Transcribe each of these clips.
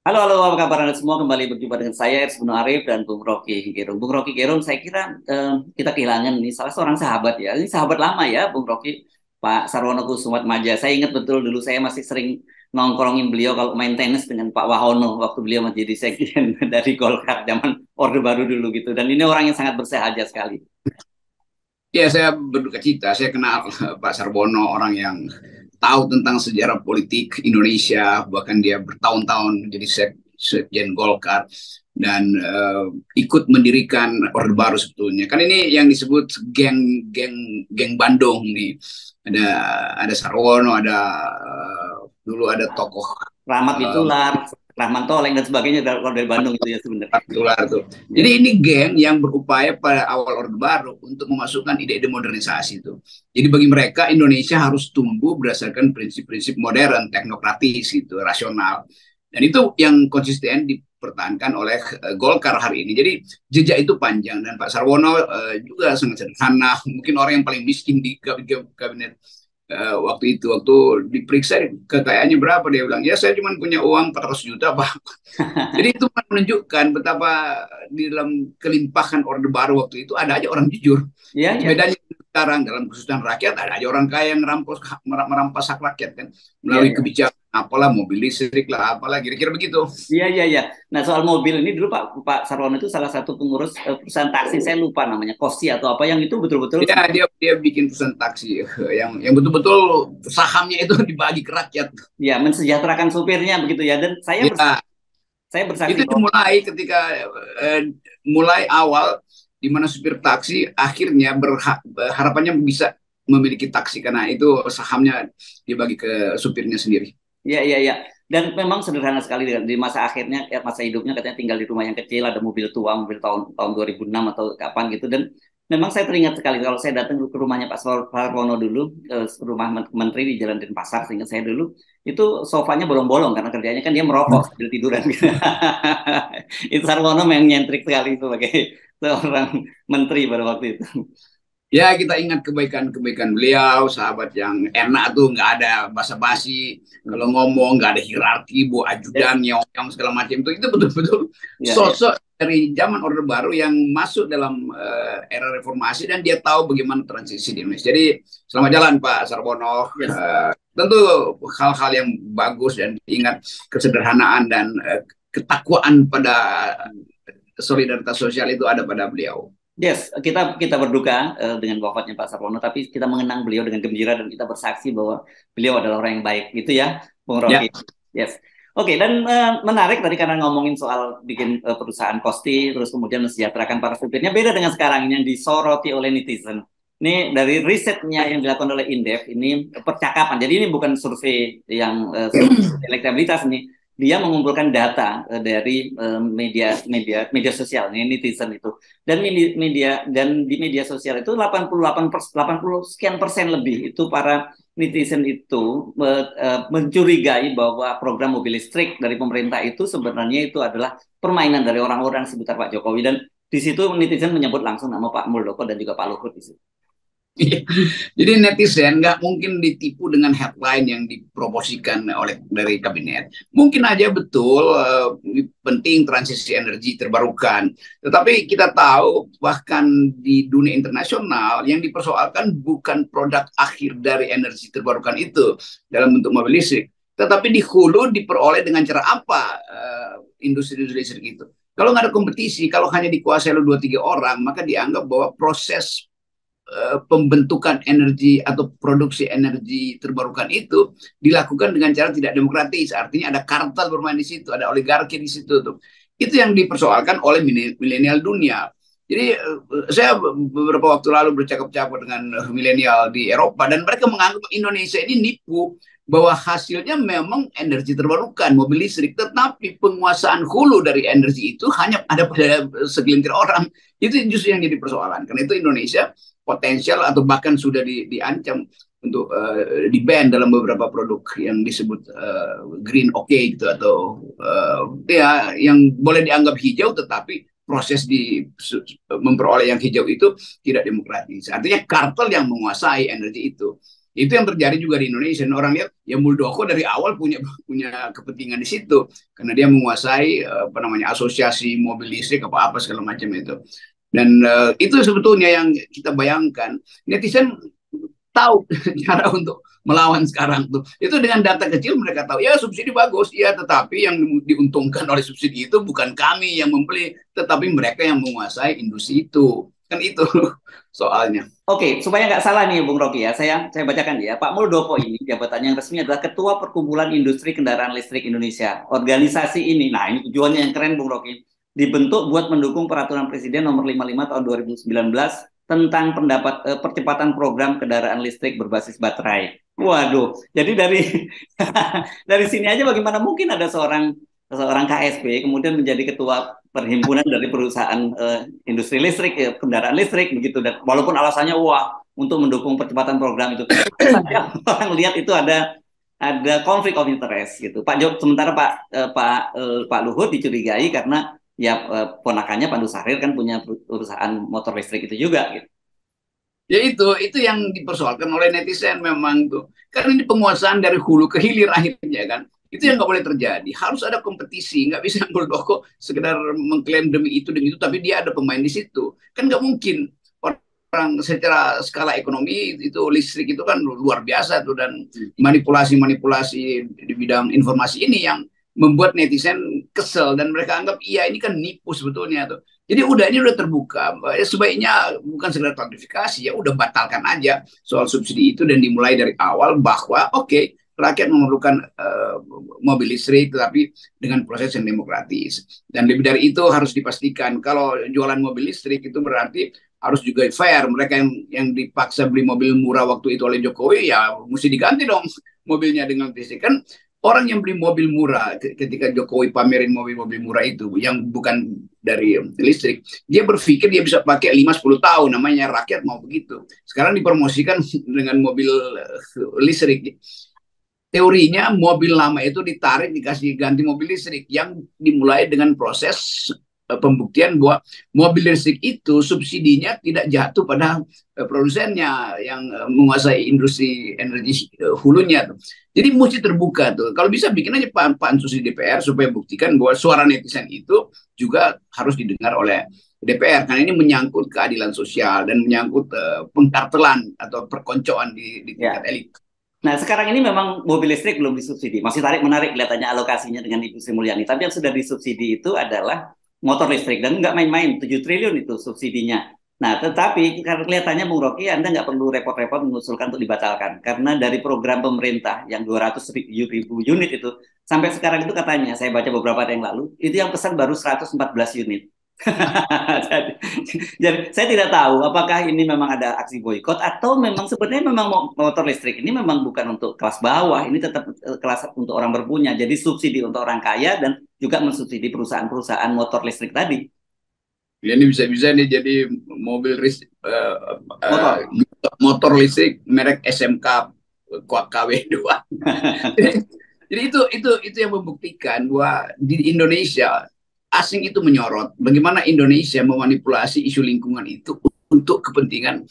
Halo, halo, apa kabar Anda semua? Kembali berjumpa dengan saya, Ersbuno Arif dan Bung Rocky Gerung. Bung Rocky Gerung, saya kira kita kehilangan ini salah seorang sahabat ya. Ini sahabat lama ya, Bung Rocky, Pak Sarwono Kusumatmaja. Saya ingat betul dulu saya masih sering nongkrongin beliau kalau main tenis dengan Pak Wahono waktu beliau menjadi sekjen dari Golkar zaman Orde Baru dulu gitu. Dan ini orang yang sangat bersahaja sekali. Ya, saya berduka cita. Saya kenal Pak Sarbono, orang yang tahu tentang sejarah politik Indonesia, bahkan dia bertahun-tahun menjadi sekjen Golkar dan ikut mendirikan Orde Baru sebetulnya. Kan ini yang disebut geng Bandung nih. Ada ada Sarwono, ada dulu ada tokoh Rahmat eh, Bitular, Rahman Toleng dan sebagainya dari Bandung itu ya sebenarnya. Tular tuh. Jadi Ya. ini geng yang berupaya pada awal Orde Baru untuk memasukkan ide-ide modernisasi itu. Jadi bagi mereka Indonesia harus tumbuh berdasarkan prinsip-prinsip modern, teknokratis gitu, rasional. Dan itu yang konsisten dipertahankan oleh Golkar hari ini. Jadi jejak itu panjang dan Pak Sarwono juga sangat sederhana, mungkin orang yang paling miskin di kabinet waktu diperiksa kekayaannya berapa, dia bilang ya saya cuma punya uang 400 juta Pak. Jadi itu menunjukkan betapa di dalam kelimpahan Orde Baru waktu itu ada aja orang jujur. Iya, Itu iya. bedanya sekarang dalam kesusahan rakyat ada aja orang kaya yang merampas hak rakyat kan Iya, melalui iya. kebijakan apalah mobil listrik lah apalah kira-kira begitu. Iya, iya, iya. Nah, soal mobil ini dulu Pak Sarwono itu salah satu pengurus perusahaan taksi, saya lupa namanya, Kosti atau apa, yang itu betul-betul Ya dia bikin perusahaan taksi yang betul-betul sahamnya itu dibagi ke rakyat. ya mensejahterakan supirnya begitu ya. Dan Ya saya bersaksi itu bahwa dimulai ketika mulai awal di mana supir taksi akhirnya harapannya bisa memiliki taksi karena itu sahamnya dibagi ke supirnya sendiri. ya, ya, ya. Dan memang sederhana sekali di masa akhirnya, masa hidupnya katanya tinggal di rumah yang kecil, ada mobil tua, mobil tahun tahun 2006 atau kapan gitu. Dan memang saya teringat sekali kalau saya datang ke rumahnya Pak Sarwono dulu, ke rumah menteri di Jalan Denpasar, seingat saya dulu, itu sofanya bolong-bolong karena kerjanya kan dia merokok sambil tiduran gitu. Itu Sarwono memang nyentrik sekali sebagai seorang menteri pada waktu itu. Ya kita ingat kebaikan-kebaikan beliau, sahabat yang enak tuh, nggak ada basa-basi, kalau ngomong nggak ada hierarki, bu Yes. ajudan, nyong segala macam itu betul-betul Ya, ya. sosok dari zaman Orde Baru yang masuk dalam era reformasi dan dia tahu bagaimana transisi di Indonesia. Jadi selamat jalan Pak Sarwono. Yes. Tentu hal-hal yang bagus dan ingat kesederhanaan dan ketakwaan pada solidaritas sosial itu ada pada beliau. Yes, kita berduka dengan wafatnya Pak Sarwono, tapi kita mengenang beliau dengan gembira dan kita bersaksi bahwa beliau adalah orang yang baik, gitu ya, Bung Ya. Rocky. Yes. Oke, dan menarik tadi karena ngomongin soal bikin perusahaan kosti, terus kemudian mensejahterakan para supirnya, beda dengan sekarang ini yang disoroti oleh netizen. Ini dari risetnya yang dilakukan oleh Indef, ini percakapan. Jadi ini bukan survei yang survei elektabilitas nih. Dia mengumpulkan data dari media sosial, ini netizen itu. Dan di media sosial itu 80 sekian persen lebih itu para netizen itu mencurigai bahwa program mobil listrik dari pemerintah itu sebenarnya itu adalah permainan dari orang-orang sekitar Pak Jokowi, dan di situ netizen menyebut langsung nama Pak Muldoko dan juga Pak Luhut di situ. Iya. Jadi netizen nggak mungkin ditipu dengan headline yang dipromosikan oleh dari kabinet. Mungkin aja betul penting transisi energi terbarukan, tetapi kita tahu bahkan di dunia internasional yang dipersoalkan bukan produk akhir dari energi terbarukan itu dalam bentuk mobil listrik, tetapi di hulu diperoleh dengan cara apa industri listrik itu. Kalau nggak ada kompetisi, kalau hanya dikuasai oleh dua tiga orang, maka dianggap bahwa proses pembentukan energi atau produksi energi terbarukan itu dilakukan dengan cara tidak demokratis. Artinya ada kartel bermain di situ, ada oligarki di situ tuh. Itu yang dipersoalkan oleh milenial dunia. Jadi saya beberapa waktu lalu bercakap-cakap dengan milenial di Eropa dan mereka menganggap Indonesia ini nipu bahwa hasilnya memang energi terbarukan, mobil listrik, tetapi penguasaan hulu dari energi itu hanya ada pada segelintir orang. Itu justru yang jadi persoalan. Karena itu Indonesia potensial atau bahkan sudah diancam untuk di-ban dalam beberapa produk yang disebut green okay gitu atau ya yang boleh dianggap hijau tetapi proses memperoleh yang hijau itu tidak demokratis. Artinya kartel yang menguasai energi itu. Itu yang terjadi juga di Indonesia. Orang lihat ya Muldoko dari awal punya kepentingan di situ karena dia menguasai apa namanya asosiasi mobil listrik apa segala macam itu. Dan itu sebetulnya yang kita bayangkan. Netizen tahu cara untuk melawan sekarang tuh. Itu dengan data kecil mereka tahu ya subsidi bagus, ya tetapi yang diuntungkan oleh subsidi itu bukan kami yang membeli, tetapi mereka yang menguasai industri itu. Kan itu soalnya. Oke, supaya nggak salah nih Bung Rocky ya, saya bacakan ya. Pak Muldoko ini jabatannya yang resmi adalah Ketua Perkumpulan Industri Kendaraan Listrik Indonesia. Organisasi ini, nah ini tujuannya yang keren Bung Rocky, dibentuk buat mendukung peraturan Presiden nomor 55 tahun 2019 tentang percepatan program kendaraan listrik berbasis baterai. Waduh, jadi dari dari sini aja bagaimana mungkin ada seorang KSP kemudian menjadi ketua perhimpunan dari perusahaan industri listrik, kendaraan listrik begitu. Dan walaupun alasannya wah untuk mendukung percepatan program itu, orang lihat itu ada konflik of interest gitu. Sementara Pak Luhut dicurigai karena ya ponakannya Pak Nusahrir kan punya perusahaan motor listrik itu juga gitu. Ya itu yang dipersoalkan oleh netizen memang tuh. Karena ini penguasaan dari hulu ke hilir akhirnya kan. Itu yang nggak boleh terjadi. Harus ada kompetisi. Nggak bisa Muldoko sekedar mengklaim demi itu, tapi dia ada pemain di situ. Kan nggak mungkin orang secara skala ekonomi itu listrik itu kan luar biasa tuh. Dan manipulasi-manipulasi di bidang informasi ini yang membuat netizen kesel. Dan mereka anggap iya ini kan nipu sebetulnya tuh. Jadi ini udah terbuka. Ya, sebaiknya bukan sekedar klarifikasi, ya udah batalkan aja soal subsidi itu dan dimulai dari awal bahwa oke, rakyat memerlukan mobil listrik tetapi dengan proses yang demokratis. Dan lebih dari itu harus dipastikan kalau jualan mobil listrik itu berarti harus juga fair. Mereka yang dipaksa beli mobil murah waktu itu oleh Jokowi ya mesti diganti dong mobilnya dengan listrik kan. Orang yang beli mobil murah ketika Jokowi pamerin mobil-mobil murah itu yang bukan dari listrik, dia berpikir dia bisa pakai 5-10 tahun, namanya rakyat mau begitu. Sekarang dipromosikan dengan mobil listrik. Teorinya mobil lama itu ditarik dikasih ganti mobil listrik yang dimulai dengan proses pembuktian bahwa mobil listrik itu subsidinya tidak jatuh pada produsennya yang menguasai industri energi hulunya tuh. Jadi mesti terbuka tuh. Kalau bisa bikin aja pansus di DPR supaya buktikan bahwa suara netizen itu juga harus didengar oleh DPR karena ini menyangkut keadilan sosial dan menyangkut pengkartelan atau perkoncoan di tingkat elit. Nah, sekarang ini memang mobil listrik belum disubsidi. Masih menarik kelihatannya alokasinya dengan Ibu Sri Mulyani. Tapi yang sudah disubsidi itu adalah motor listrik. Dan nggak main-main, 7 triliun itu subsidinya. Nah, tetapi karena kelihatannya Bung Rocky, Anda nggak perlu repot-repot mengusulkan untuk dibatalkan. Karena dari program pemerintah yang 200.000 unit itu, sampai sekarang itu katanya, saya baca beberapa hari yang lalu, itu yang pesan baru 114 unit. jadi saya tidak tahu apakah ini memang ada aksi boykot atau memang sebenarnya memang motor listrik ini memang bukan untuk kelas bawah, ini tetap kelas untuk orang berpunya. Jadi subsidi untuk orang kaya dan juga mensubsidi perusahaan-perusahaan motor listrik tadi. Ya, ini bisa-bisa nih jadi mobil motor listrik merek SMK KW2. Jadi itu yang membuktikan bahwa di Indonesia asing itu menyorot bagaimana Indonesia memanipulasi isu lingkungan itu untuk kepentingan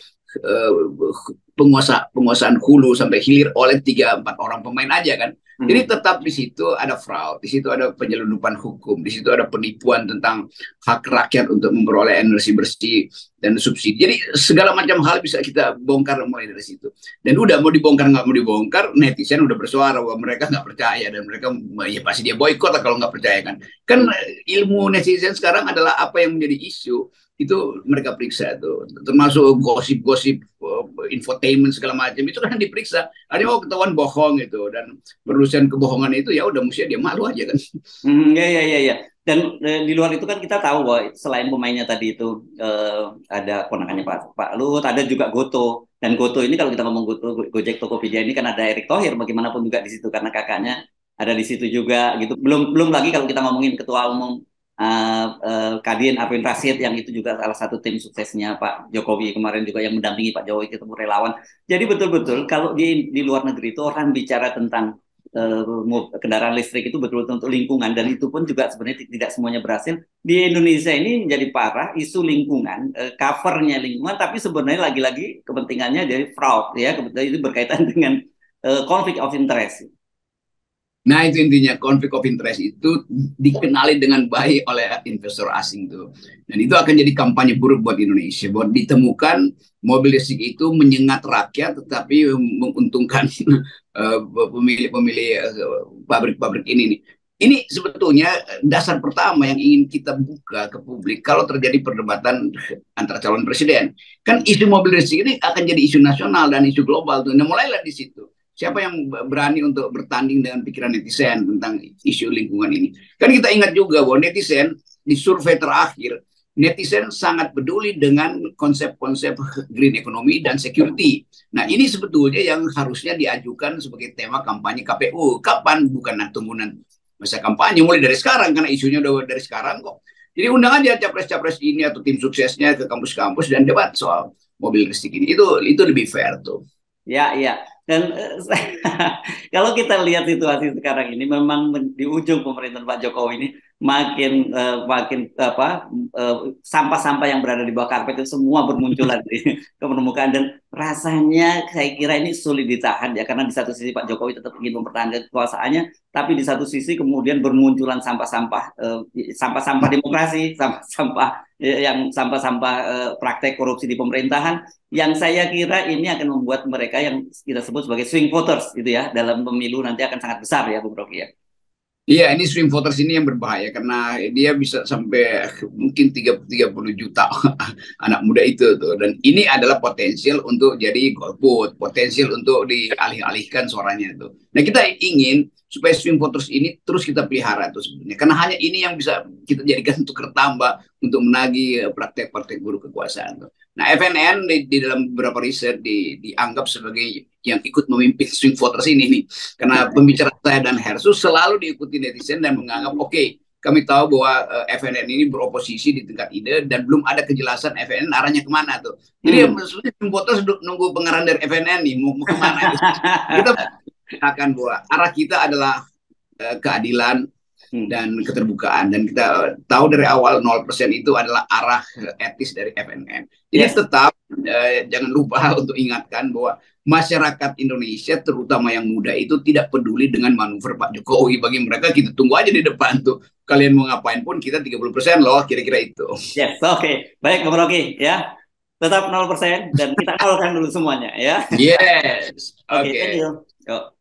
penguasaan hulu sampai hilir oleh 3-4 orang pemain aja kan. Jadi tetap di situ ada fraud, di situ ada penyelundupan hukum, di situ ada penipuan tentang hak rakyat untuk memperoleh energi bersih dan subsidi. Jadi segala macam hal bisa kita bongkar mulai dari situ. Dan udah mau dibongkar nggak mau dibongkar, netizen udah bersuara bahwa mereka nggak percaya dan mereka ya pasti dia boykot lah kalau nggak percaya kan. Kan ilmu netizen sekarang adalah apa yang menjadi isu itu mereka periksa tuh, termasuk gosip-gosip infotainment segala macam itu kan diperiksa. Ada mau ketahuan bohong gitu dan berurusan kebohongan itu ya udah mesti dia malu aja kan. Ya. Dan di luar itu kan kita tahu bahwa selain pemainnya tadi itu ada ponakannya Pak Luhut, ada juga Goto. Dan Goto ini kalau kita ngomong Gojek Tokopedia ini kan ada Erick Thohir bagaimanapun juga di situ karena kakaknya ada di situ juga gitu. Belum lagi kalau kita ngomongin ketua umum Kadin Arvin Rashid yang itu juga salah satu tim suksesnya Pak Jokowi kemarin juga yang mendampingi Pak Jokowi ketemu relawan. Jadi betul-betul kalau di luar negeri itu orang bicara tentang kendaraan listrik itu betul-betul untuk lingkungan, dan itu pun juga sebenarnya tidak semuanya berhasil. Di Indonesia ini menjadi parah isu lingkungan, covernya lingkungan, tapi sebenarnya lagi-lagi kepentingannya dari fraud ya, kebetulan itu berkaitan dengan konflik of interest. Nah, itu intinya, konflik of interest itu dikenali dengan baik oleh investor asing tuh. Dan itu akan jadi kampanye buruk buat Indonesia. Buat ditemukan mobil listrik itu menyengat rakyat tetapi menguntungkan pemilik-pemilik pabrik-pabrik ini nih. Ini sebetulnya dasar pertama yang ingin kita buka ke publik kalau terjadi perdebatan antara calon presiden. Kan isu mobil listrik ini akan jadi isu nasional dan isu global tuh. Nah, mulailah di situ. Siapa yang berani untuk bertanding dengan pikiran netizen tentang isu lingkungan ini? Kan kita ingat juga bahwa netizen di survei terakhir, netizen sangat peduli dengan konsep-konsep green economy dan security. Nah, ini sebetulnya yang harusnya diajukan sebagai tema kampanye KPU. Kapan? Bukan tunggu masa kampanye, mulai dari sekarang, karena isunya udah dari sekarang kok. Jadi undang aja capres-capres ini atau tim suksesnya ke kampus-kampus dan debat soal mobil listrik ini. Itu lebih fair tuh. Ya, ya. Dan kalau kita lihat situasi sekarang ini, memang di ujung pemerintahan Pak Jokowi ini makin sampah-sampah yang berada di bawah karpet itu semua bermunculan di permukaan, dan rasanya saya kira ini sulit ditahan ya, karena di satu sisi Pak Jokowi tetap ingin mempertahankan kekuasaannya, tapi di satu sisi kemudian bermunculan sampah-sampah demokrasi, sampah-sampah praktek korupsi di pemerintahan, yang saya kira ini akan membuat mereka yang kita sebut sebagai swing voters gitu ya, dalam pemilu nanti akan sangat besar ya, Bung Rocky ya. Iya, ini swing voters ini yang berbahaya karena dia bisa sampai mungkin 30 juta anak muda itu tuh. Dan ini adalah potensial untuk jadi golput, potensial untuk dialih-alihkan suaranya tuh. Nah, kita ingin supaya swing voters ini terus kita pelihara tuh sebenarnya. Karena hanya ini yang bisa kita jadikan untuk bertambah untuk menagih praktek-praktek buruk kekuasaan tuh. Nah, FNN di dalam beberapa riset dianggap sebagai yang ikut memimpin swing voters ini nih. Karena pembicaraan saya dan Hersus selalu diikuti netizen dan menganggap kami tahu bahwa FNN ini beroposisi di tingkat ide dan belum ada kejelasan FNN arahnya kemana tuh. Jadi swing voters nunggu pengarahan dari FNN nih mau kemana. Kita akan bahwa arah kita adalah keadilan dan keterbukaan, dan kita tahu dari awal 0% itu adalah arah etis dari FNN. Jadi tetap jangan lupa untuk ingatkan bahwa masyarakat Indonesia terutama yang muda itu tidak peduli dengan manuver Pak Jokowi. Bagi mereka kita tunggu aja di depan tuh, kalian mau ngapain pun kita 30% loh, kira-kira itu. Yes, oke. Baik Bung Rocky ya. Tetap 0% dan kita nolkan dulu semuanya ya. Yes. Oke, thank you. Yo.